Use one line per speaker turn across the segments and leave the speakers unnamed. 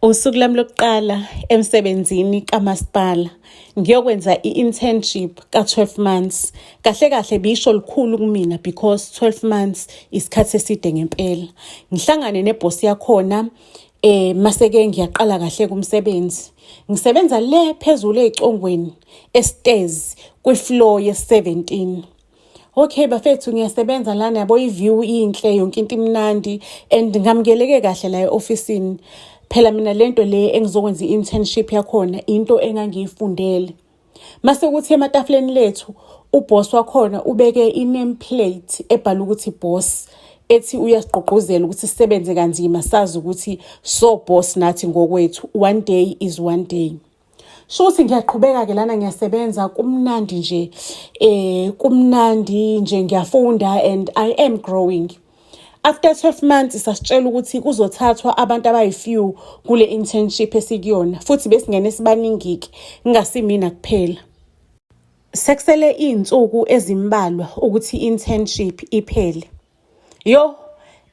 Usuku lami lokuqala emsebenzini kamasipala ngiyokwenza i-internship ka-12 months. Kahle kahle bisho likhulu kumina because 12 months isikhathi eside ngempela. Ngihlangane nebhosi yakhona maseke ngiyaqala kahle kumsebenzi. Ngisebenza le phezulu ezicongweni estairs kwi-floor ye-17. Okay bafethu ngiyasebenza lana yabo i-view inhle yonke into imnandi and ngamukeleke kahle la e-ofisini. Phela mina lento le engizokwenza i-internship yakhona into engangiyifundele. Mase kuthi ematafuleni lethu uboss wakhona ubeke i-name plate ebhala ukuthi boss ethi uyasiqoqozela ukuthi sisebenze kanzima sazi ukuthi so boss nathi ngokwethu one day is one day. Shothi ngiyaqhubeka ke lana ngiyasebenza kumnandi nje ngiyafunda and I am growing. After 12 months sasitshela ukuthi kuzothathwa abantu abayi-few kule internship esikuyona futhi besingene sibaningiki ngasimina kuphela. Sekusele izinsuku ezimbalwa ukuthi internship iphele.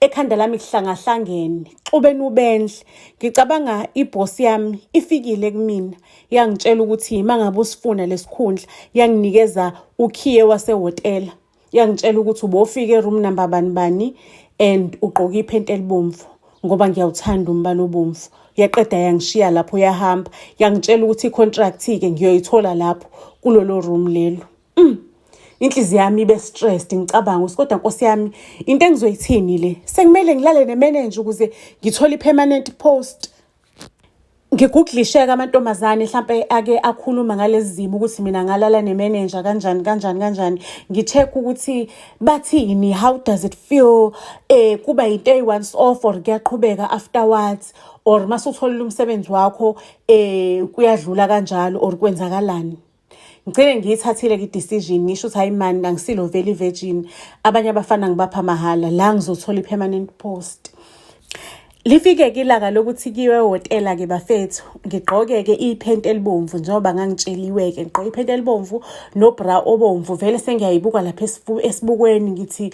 Ekhanda lami kuhlangahlangene xubeni ubendle ngicabanga iboss yami ifikile kumina yangitshela ukuthi mangabe usifuna lesikhundla yanginikeza ukhiye wasehotela yangitshela ukuthi ubofika eroom number bani and ugqoka iphenti elibomvu ngoba ngiyawuthanda umbala obomvu. Yaqeda yangishiya lapho yahamba yangitshela ukuthi icontract ke ngiyoyithola lapho kulolo room lelo. Inhliziyo yami ibe stressed ngicabanga ukuthi kodwa Nkosi yami into engizoyithini le sekumele ngilale nemanager ukuze ngithole ipermanent post. Ngiguglisheka amantombazane mhlambe ake akhuluma ngalezi zimo ukuthi mina ngalala nemanager kanjani ngicheck ukuthi bathini, how does it feel, kuba into once off or kuyaqhubeka afterwards or masuthola umsebenzi wakho kuyadlula kanjalo or kwenzakalani. Ngicela ngiyithathile ke decision ngisho ukuthi hayi man angisilo vele virgin abanye abafana ngibapha mahala la ngizothola ipermanent post. Lifike ke ilanga lokuthi kiwe ehotela ke bafethu ngigqoke ke iphenti elibomvu njengoba ngangitsheliwe ke ngigqoke iphenti elibomvu no bra obomvu vele sengiyayibuka lapha esibukweni ngithi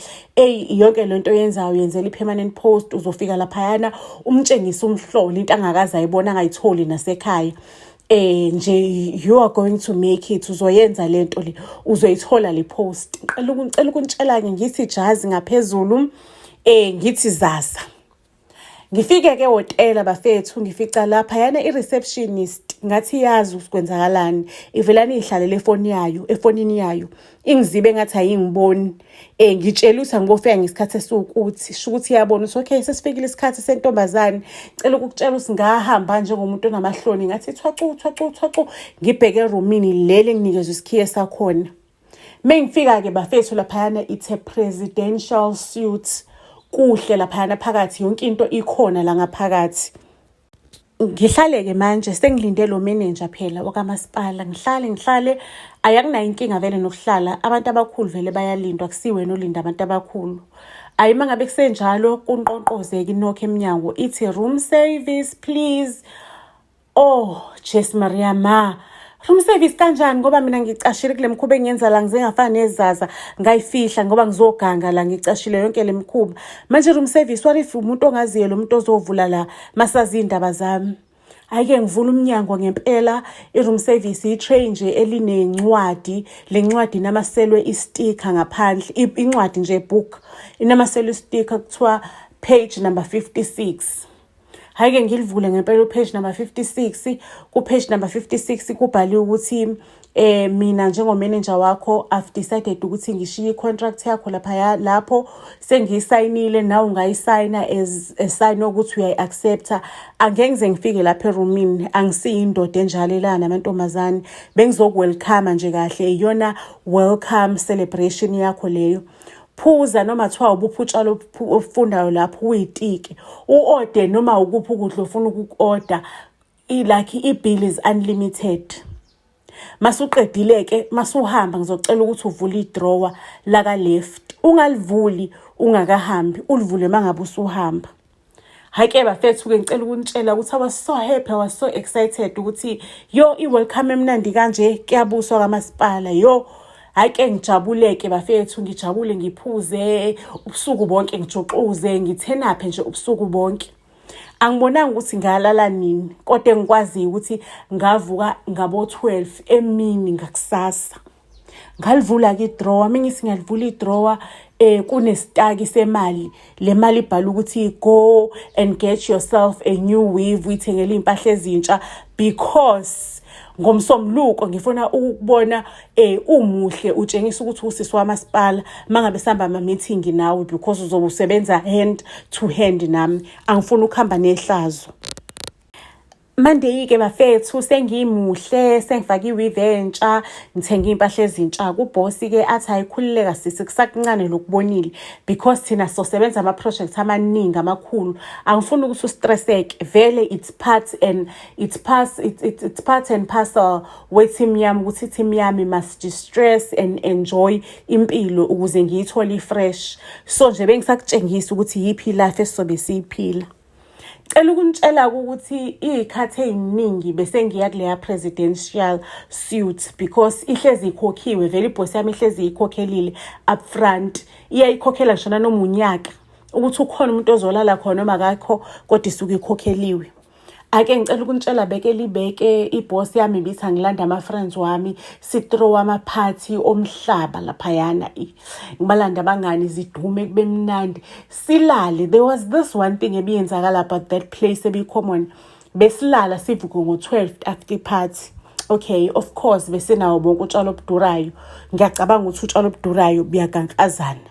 yonke lento yenzayo yenzela ipermanent post uzofika lapha yana umtshengisa umhlolo into angakaza ayibona angayitholi nasekhaya. Nje you are going to make it uzoyenza lento le uzoyithola le post. Ngicela ukuntshela ke ngithi jazi ngaphezulu ngithi zaza. Ngifike ke ehotela bafethu ngifica lapha yana i-receptionist ngathi yazi ukwenzakalani ivelana ihlalele efonini yayo ingizibe ngathi ayingiboni ngitshela ukuthi angibofika ngesikhathi esukuthi shukuthi yabona ukuthi okay sesifikile isikhathi sentombazane cela ukukutshela ukuthi ngahamba njengomuntu onamahloni ngathi thwacu ngibheke eroomini lele nginikezwe isikhiye sakhona. Mengifika ke bafethu lapha yana it's a presidential suite kuhle lapha phakathi yonke into ikhona la ngaphakathi. Ngihlale ke manje sengilinde lo manager phela okamasipala ngihlale ayakunayo inkinga vele nokuhlala abantu abakhulu vele bayalindwa kusiwe nolinda abantu abakhulu. Ayi mangabe kusenjalo kunqonqozeke inokho eminyango ithi room service please. Oh Jesu Maria ma room service kanjani ngoba mina ngicashile kule mkhuba engiyenza la ngizengafana nezaza ngayifihla ngoba ngizoganga la ngicashile yonke le mkhuba. Manje room service what if umuntu ongaziyo lo muntu ozovula la masazi indaba zami. Ayike ngivula umnyango ngempela i-room service i-tray nje elinencwadi lencwadi namaselwe i-sticker ngaphandle incwadi nje book inamaselwe i-sticker kuthiwa page number 56. Hayike ngilivule ngempela page number 56 ku page number 56 kubhaliwe ukuthi mina njengomanager wakho I've decided ukuthi ngishiye icontract yakho lapho sengiyisayinile nawe ungayisayina as a sign ukuthi uyayiaccepta. Angeke ngize ngifike lapha eroomini angisiyindoda enjalelana namantombazane bengizokwelcome nje kahle iyona welcome celebration yakho leyo. Phuza noma thiwa ubuphutshalo ofundayo lapho uyitiki uorder noma ukuphi ukudla ofuna ukuorder like ibill is unlimited. Masuqedile ke masuhamba ngizocela ukuthi uvule idrawer la ka left ungalivuli ungakahambi ulivule mangabe usuhamba. Hayike bafethu ke ngicela ukuntshela ukuthi I was so happy, I was so excited ukuthi i-welcome emnandi kanje kuyabuswa kamasipala Hayike ngijabuleke bafethu ngijabule ngiphuze ubusuku bonke ngijoxuze ngithenaphe nje ubusuku bonke. Angibonanga ukuthi ngalala nini, kodwa engikwaziyo ukuthi ngavuka ngabo-12 emini ngakusasa. Ngalivula-ke i-drawer, mingithi ngalivula i-drawer kunesitaki semali. Le mali ibhala ukuthi go and get yourself a new weave, uyithengele iy'mpahla ezintsha because ngomsombuluko ngifuna ukubona umuhle, utshengisa ukuthi usisi wamasipala mangabe sihamba ama-meeting nawe because uzobe usebenza hand to hand nami. Angifuni ukuhamba nehlazo. Manje-ke bafethu sengimuhle, sengifake iweave entsha, ngithenga iy'mpahla ezintsha. Kubhosi-ke athi ayikhululeka sisi, kusakuncane lokubonile because thina sosebenza ama-projects amaningi amakhulu. Angifuni ukuthi ustresseke. Vele it's part and parcel we-team yami ukuthi i-team yami must distress and enjoy impilo ukuze ngiyithole i-fresh. So nje bengisakutshengisa ukuthi yiphi life esizobe siyiphila. Cela ukunitshela ukuthi iy'khathi ey'ningi bese ngiya kuleya presidential suite because ihlezi ikhokhiwe, vele ibhosi yami ihlezi ikhokhelile upfront. Iyayikhokhela ngisho noma unyaka ukuthi ukhona umuntu ozolala khona noma akakho, kodwa isuke ikhokheliwe. Ake ngicela ukunitshela libeke ibhosi yami ibithi angilanda ama-friends wami sithrow amaphathi omhlaba laphayana. Ngibalanda abangani zidume kube mnandi silale. There was this one thing ebiyenzakala about that place ebicommon. Besilala sivuke ngo-12 after party. Okay, of course bese nawo bonke utshalo obudurayo. Ngiyacabanga ukuthi utshalo obudurayo buyagankazana.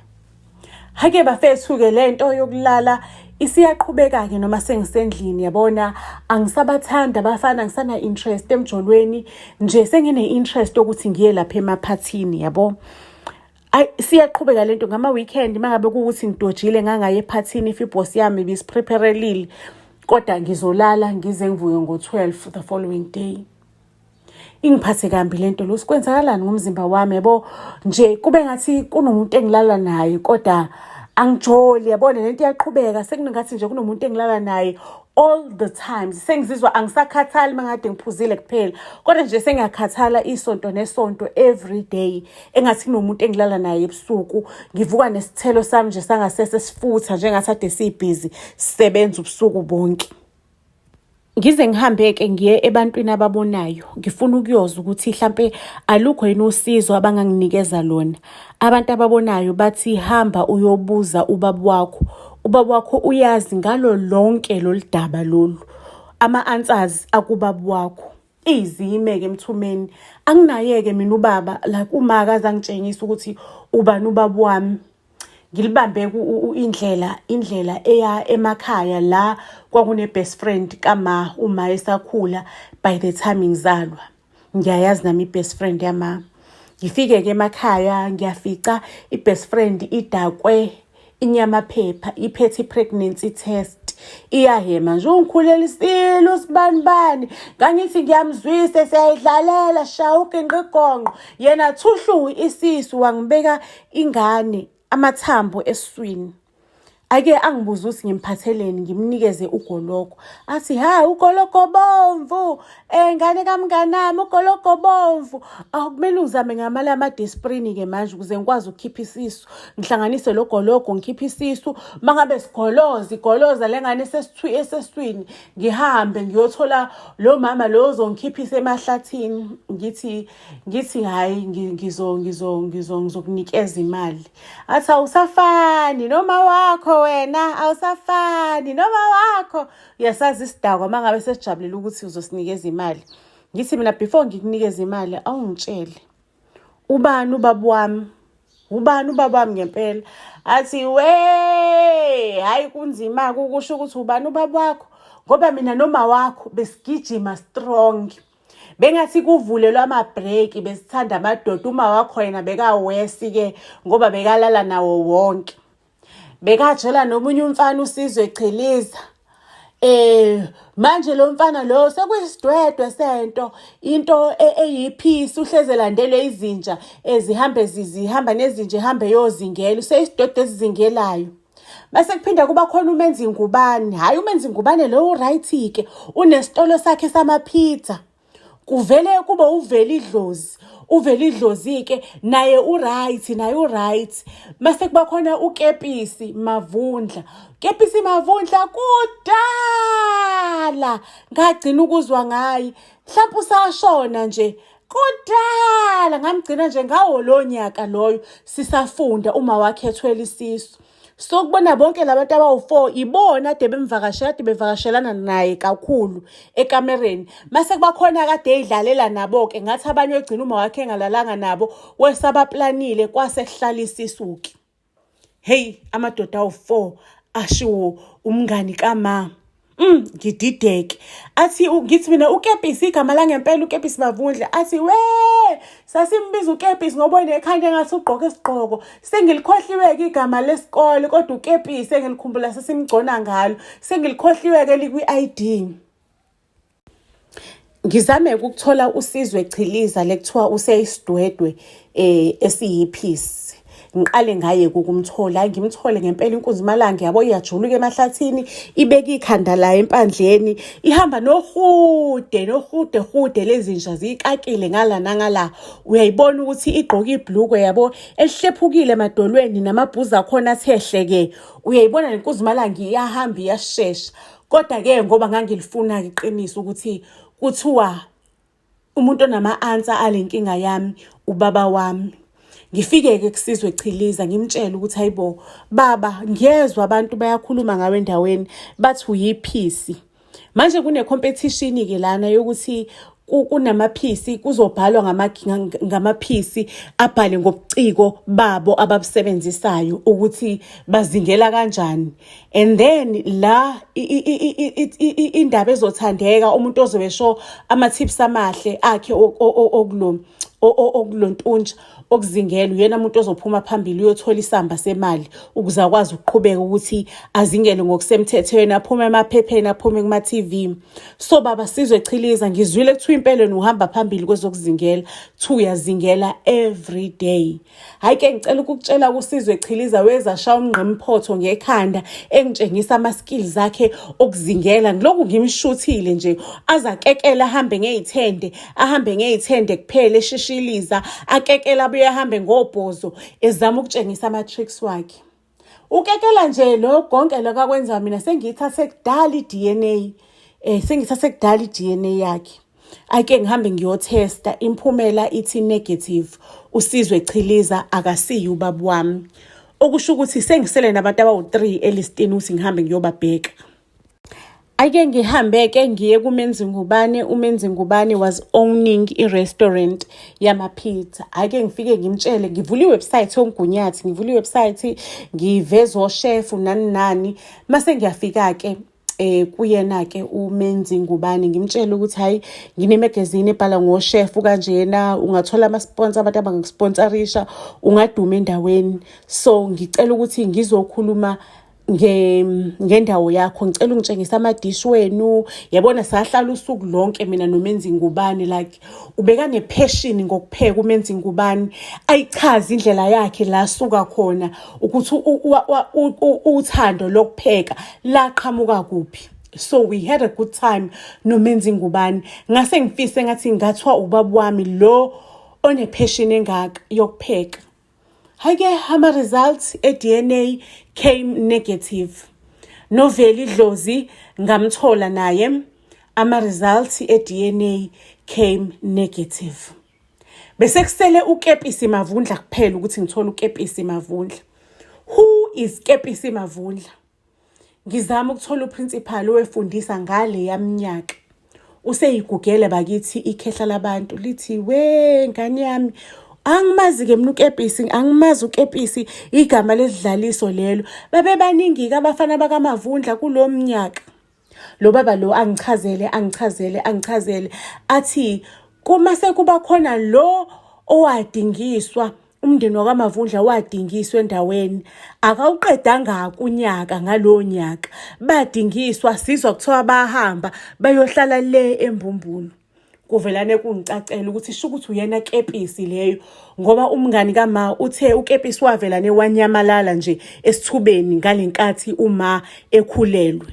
Hake bafethu-ke lento yokulala isiyaqhubeka-ke noma sengisendlini, yabona angisabathanda abafana, ngisana interest emjolweni nje, sengine interest yokuthi ngiye lapha emaphathini, yabo. Siyaqhubeka lento ngama-weekend mangabe kuwukuthi ngidojile ngangaye ephathini if ibhosi yami ibisipreparelile, kodwa ngizolala ngize ngivuke ngo-12 the following day. Ingiphathe kambi lento lo, sikwenzakalani ngomzimba wami, yabo. Nje kube ngathi kunomuntu engilala naye kodwa angijoli, yabona lento iyaqhubeka. Sekuningathi nje kunomuntu engilala naye all the time. Sengizizwa angisakhathali mangade ngiphuzile kuphela, kodwa nje sengiyakhathala isonto nesonto every day. Engathi kunomuntu engilala naye ebusuku, ngivuka nesithelo sami nje sangasese sifutha njengathi ade sibhizi sisebenza ubusuku bonke. Ngize ngihambe-ke ngiye ebantwini ababonayo, ngifuna ukuyozwa ukuthi mhlampe alukho yini usizo abanganginikeza lona. Abantu ababonayo bathi hamba uyobuza ubaba wakho. Ubaba wakho uyazi ngalo lonke lolu daba lolu, ama-answers akubaba wakho. Izime-ke emthumeni, anginaye-ke mina ubaba like uma akaze angitshengisa ukuthi ubani ubaba wami. Ngilibambe indlela eya emakhaya la kwakune best friend kama uma esakhula by the time ngizalwa. Ngiyayazi nami best friend yama. Ngifike-ke emakhaya ngiyafica i-best friend idakwe inyama phepha, iphethe pregnancy test. Iyahema nje, ungikhulela isilo sibanibani. Ngangithi ngiyamzwisa siyayidlalela shawuke ngigonqo. Yena thuhlu isisu wangibeka ingane amathambo eswini. Ake angibuza ukuthi ngimphatheleni, ngimnikeze ugoloko. Athi ha, ugoloko bomvu. Ngane kamnganami ugoloko bomvu. Akumele uzame ngamala ama-disprini-ke manje ukuze ngikwazi ukukhipha isisu. Ngihlanganise lo goloko ngikhipha isisu. Mangabe igoloza lengane esesiswini, ngihambe ngiyothola lo mama lo ozongikhiphisa emahlathini. Ngithi hayi ngizokunikeza imali. Athi awusafani noma wakho wena, awusafani noma wakho. Uyasazi isidakwa mangabe sesijabulela ukuthi uzosinikeza imali. Ngithi mina before ngikunikeza imali awungitshele ubani ubaba wami. Ubani ubaba wami ngempela? Athi hayi kunzima ukusho ukuthi ubani ubaba wakho, ngoba mina noma wakho besigijima strong. Bengathi kuvulelwa ama-break, besithanda amadoda. Uma wakho yena bekawesi-ke ngoba bekalala nawo wonke. Bekajela nomunye umfana uSizwe Echiliza. Manje lo mfana lo sekuyisidwedwe sento, into eyiphisi, uhleze landelwe izinja zihamba nezinja ehambe yozingela, useyisidwedwe ezizingelayo. Bese kuphinda kuba khona umenzi ngubane. Hayi umenzi ngubane lo right-ke unesitolo sakhe samapizza. kuvele kube uvele idlozi-ke naye u-right. Mase kuba khona uKepisi Mavundla. Kepisi Mavundla kudala ngagcina ukuzwa ngaye, mhlawumbe usashona nje kudala, ngamgcina nje ngawo lo nyaka loyo sisafunda uma wakhe ethwele isisu. So kubona bonke labantu abawu-4 ibona ade bevakashelana naye kakhulu ekamereni. Mase kuba khona kade eyidlalela nabo-ke, ngathi abanye wegcina uma wakhe engalalanga nabo, wesabaplanile kwase kuhlala isisu-ke. Hey, amadoda awu-4 ashiwo umngani kama. Ngidideke. Ngithi mina uKepisi igama la ngempela uKepisi Mavundla. Sasimbiza uKepisi ngoba enekhanda engathi ugqoke isigqoko. Sengilikhohliwe-ke igama lesikole kodwa uKepisi engilikhumbula sesimgcona ngalo. Sengilikhohliwe-ke likwi-ID. Ngizame ukuthola uSizwe Chiliza lekuthiwa useyisidwedwe esiyiphisi. Ngiqale ngaye ukumthola, ngimthole ngempela inkunzi Malanga yabo iyajuluka emahlathini, ibeka ikhanda la empandleni, ihamba nohude lezi nja zikakile ngala nangala. Uyayibona ukuthi igqoka ibhlukwe yabo elihlephukile emadolweni namabhuzu akhona athehleke. Uyayibona lenkunzi Malanga iyahamba iyashesha. Kodwa-ke ngoba ngangilifuna iqiniso ukuthi kuthiwa umuntu onama-answer alenkinga yami ubaba wami. Ngifike-ke kuSizwe Chiliza ngimtshela ukuthi hayibo baba, ngiyezwa abantu bayakhuluma ngawe endaweni bathi uyiphisi. Manje kune-competition-ke lana yokuthi kunamaphisi kuzobhalwa ngamaphisi abhale ngobuciko babo ababusebenzisayo ukuthi bazingela kanjani. And then la indaba ezothandeka, umuntu ozobe sho ama-tips amahle akhe okulontuntsha okuzingela, uyena umuntu ozophuma phambili uyothola isamba semali ukuze akwazi ukuqhubeka ukuthi azingele ngokusemthethweni, aphume emaphepheni, aphume kuma-TV. So baba Sizwe Chiliza, ngizwile kuthiwa impela uhamba phambili kwezokuzingela, kuthiwa uyazingela every day. Hayi-ke ngicela ukukutshela kuSizwe Chiliza wezashaya umnqemphotho ngekhanda engitshengisa ama-skills akhe okuzingela. Ngilokhu ngimshuthile nje azakekela ahambe ngey'thende kuphela eshishiliza, akekela abuye ahambe ngobhozo ezama ukutshengisa ama-tricks wakhe. Ukekela nje lo konke lo kakwenza mina sengiyithathe kudala i-DNA. Yakhe. Ake ngihambe ngiyothesta, imphumela ithi negative. uSizwe Chiliza akasiyi ubaba wami. Okusho ukuthi sengisele nabantu abawu-3 elistini ukuthi ngihambe ngiyobabheka. Ake ngihambe-ke ngiye kuMenzi Ngubane. uMenzi Ngubane was owning i-restaurant yama-pizza. Ake ngifike ngimtshele, ngivula iwebsite yoMgunyathi, ngiveza oshefu nani. Mase ngiyafika-ke kuyena-ke uMenzi Ngubane ngimtshela ukuthi hayi, nginemagazini ebhala ngoshefu kanjena, ungathola ama-sponsor, abantu abangakusponsorisha, ungaduma endaweni. So ngicela ukuthi ngizokhuluma ngendawo yakho, ngicela ungitshengisa amadishi wenu. Yabona sahlala usuku lonke mina noMenzi Ngubane, like ubeka nepassion ngokupheka uMenzi Ngubane, ayichaza indlela yakhe la asuka khona ukuthi uthando lokupheka laqhamuka kuphi. So we had a good time noMenzi Ngubane. Ngase ngifise ngathi ngathiwa ubaba wami lo onepassion engaka yokupheka. Hayi-ke ama-results e-DNA came negative. Noveli Dlozi ngamthola naye, ama-results e-DNA came negative. Bese kusele uKepisi Mavundla kuphela ukuthi ngithole uKepisi Mavundla. Who is Kepisi Mavundla? Ngizama ukuthola uprincipal owefundisa ngale yaminyaka. Useyigugele bakithi ikhehla labantu lithi, we ngane yami, angimazi-ke mina uKepisi, angimazi uKepisi igama lesidlaliso lelo. Babebaningi-ke abafana bakaMavundla kulo mnyaka. Lo baba lo angichazele athi kuma sekuba khona lo owadingiswa, umndeni wakaMavundla wadingiswa endaweni, akawuqedanga unyaka ngalo nyaka badingiswa, sizwa kuthiwa bahamba bayohlala le eMbumbulu. Kuvelane kungicacela ukuthi sho ukuthi uyena Kepisi leyo, ngoba umngani kama uthe uKepisi wavelane wanyamalala nje esithubeni ngalenkathi uma ekhulelwe.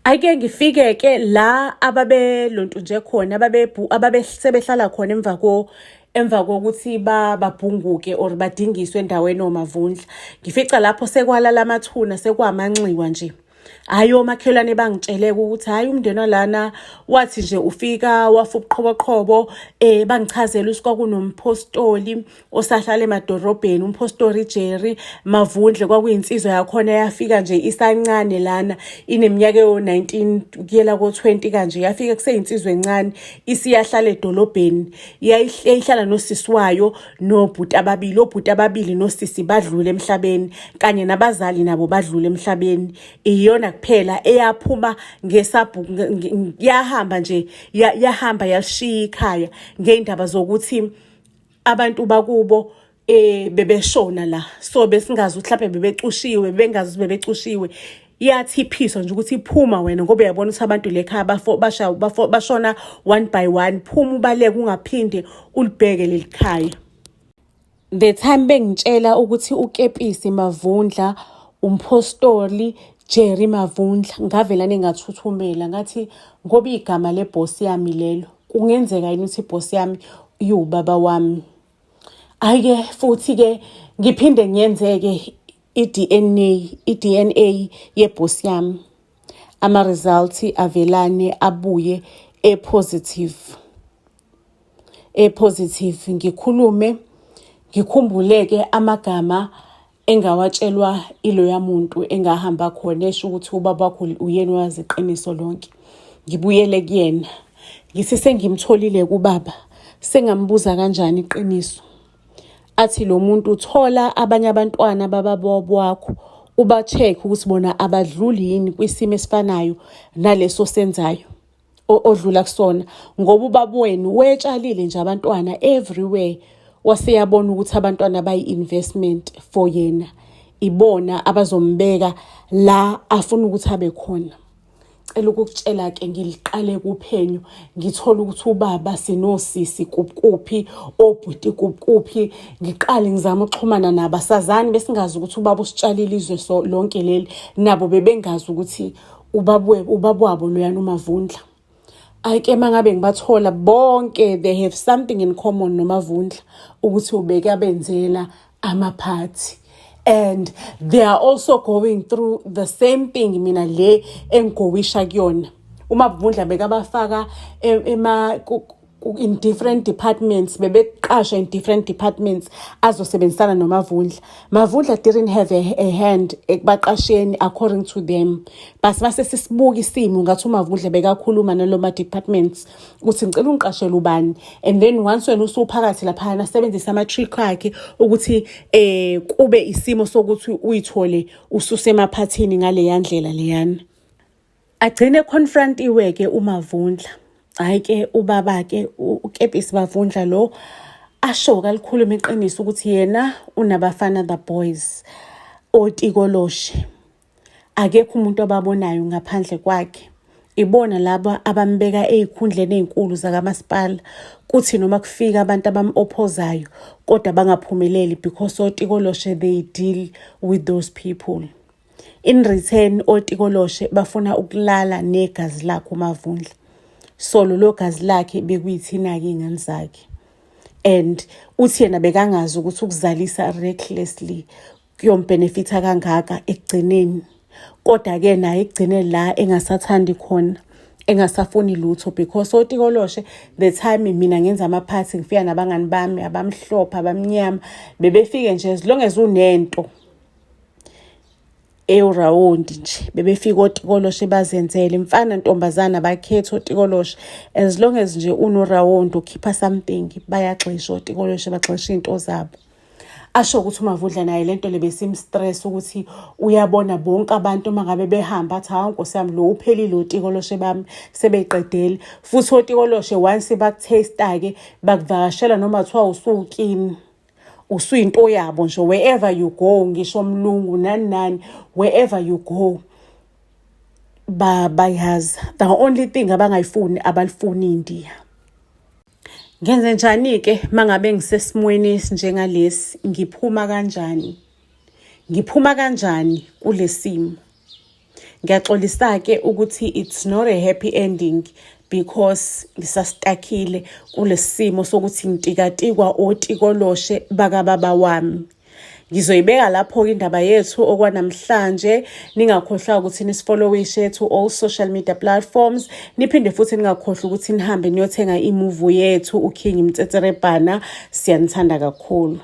Ake ngifike-ke la ababelontu nje khona ababesebehlala khona emva kokuthi babhunguke or badingiswe endaweni omavundla. Ngifica lapho sekwalala amathuna sekwamanxiwa nje. Hhayi omakhelwane bangitshele ukuthi hhayi umndeni walana wathi nje ufika wafa ubuqhoboqhobo, bangichazela ukuthi kwakunomphostoli osahlala emadorobheni, umphostori Jerry Mavundla. Kwakuyinsizwa yakhona yafika nje isancane lana ineminyaka ewo-19 kuyela ko-20 kanje. Yafika kuseyinsizwa encane isiyahlala edolobheni. Yayihlala nosisi wayo nobhuti ababili. Obhuti ababili nosisi badlule emhlabeni kanye nabazali nabo badlule emhlabeni. Iyona kuphela eyaphuma yahamba nje yahamba yalishiya ikhaya ngeindaba zokuthi abantu bakubo bebeshona la. So besingazi ukuthi mhlawumbe bebecushiwe, bengazi bebecushiwe. Yathi iphiswa nje ukuthi iphuma wena ngoba uyabona ukuthi abantu lekhaya bashona one by one. Phuma ubaleke ungaphinde ulibheke leli khaya. The time bengitshela ukuthi uKepisi Mavundla umphostoli Jerry Mavundla, ngavela nengathuthumela ngathi ngoba igama lebhosi yami lelo kungenzeka yini ukuthi ibhosi yami iwubaba wami. Ayike futhi-ke ngiphinde ngiyenzeke i-DNA yebhosi yami. Ama-results avelane abuye e-positive. Ngikhulume ngikhumbuleke amagama engawatshelwa iloya muntu engahamba khona esho ukuthi ubaba wakho uyena owazi iqiniso lonke. Ngibuyele kuyena ngithi sengimtholile kubaba, sengambuza kanjani iqiniso. Athi lo muntu uthola abanye abantwana bababo wakho uba-check ukuthi bona abadluli yini kwisimo esifanayo naleso senzayo odlula kusona, ngoba ubaba wenu wetshalile nje abantwana everywhere. Waseyabona ukuthi abantwana bayi-investment for yena, ibona abazombeka la afuna ukuthi abe khona. Cela ukukutshela-ke ngiliqale kuphenyo ngithola ukuthi ubaba sinosisi kuphi, obhuti kuphi. Ngiqale ngizama ukuxhumana nabo, asazani besingazi ukuthi ubaba usitshalile izwe lonke leli, nabo bebengazi ukuthi ubaba wabo loyana uMavundla. Ayike mangabe ngibathola bonke, they have something in common noMavundla ukuthi ubeke abenzela amaphathi. And they are also going through the same thing mina le engigowisha kuyona. uMavundla bekabafaka in different departments, bebeqasha in different departments azosebenzisana noMavundla. Mavundla didn't have a hand ekubaqasheni according to them. But mase sisibuka isimo ngathi uMavundla bekakhuluma naloma departments ukuthi ngicela ungiqashele ubani, and then once wena usuphakathi lapha nasebenzisa ama-trick akhe ukuthi kube isimo sokuthi uyithole ususemaphathini ngale yandlela leyana. Agcine confrontiwe-ke uMavundla. Hhayi-ke ubaba-ke uKepisi Mavundla lo asho kalikhuluma iqiniso ukuthi yena unabafana the boys otikoloshe. Akekho umuntu ababonayo ngaphandle kwakhe. Ibona laba abambeka ey'khundleni ey'nkulu zakamasipala, kuthi noma kufika abantu abam-opposayo kodwa bangaphumeleli because otikoloshe they deal with those people. In return otikoloshe bafuna ukulala negazi lakho uMavundla. So lo gazi lakhe bekuyithina-ke iy'ngane zakhe. And uthi yena bekangazi ukuthi ukuzalisa recklessly kuyombenefitha kangaka ekugcineni. Kodwa-ke naye ekugcineni la engasathandi khona, engasafuni lutho because otikoloshe the time mina ngenza amaphathi ngifika nabangani bami abamhlophe abamnyama bebefike nje as long as unento ewurawundi nje bebefika otikoloshe bazenzele. Mfana ntombazana bakhetha otikoloshe as long as nje unorawundi ukhipha something bayagxisha otikoloshe, bagxisha into zabo. Asho ukuthi uMavundla naye lento le besimstress ukuthi uyabona bonke abantu mangabe behamba athi hawu Nkosi yami lo uphelile otikoloshe bami sebeqedele. Futhi otikoloshe once bakutaste-ke bakuvakashela noma kuthiwa usukini, usuyinto yabo nje wherever you go, ngisho umlungu nani wherever you go bayazi. The only thing abangayifuni abalifuni indiya. Ngenze njani-ke mangabe ngisesimweni esinjengalesi, ngiphuma kanjani kulesimo? Ngiyaxolisa-ke ukuthi it's not a happy ending because ngisastakile kulesi simo sokuthi ngitikatikwa otikoloshe bakababa wami. Ngizoyibeka lapho-ke indaba yethu okwanamhlanje. Ningakhohlwa ukuthi nisifollowishe yethu all social media platforms. Niphinde futhi ningakhohlwa ukuthi nihambe niyothenga imuvu yethu uKing Mtsetserebhana. Siyanithanda kakhulu.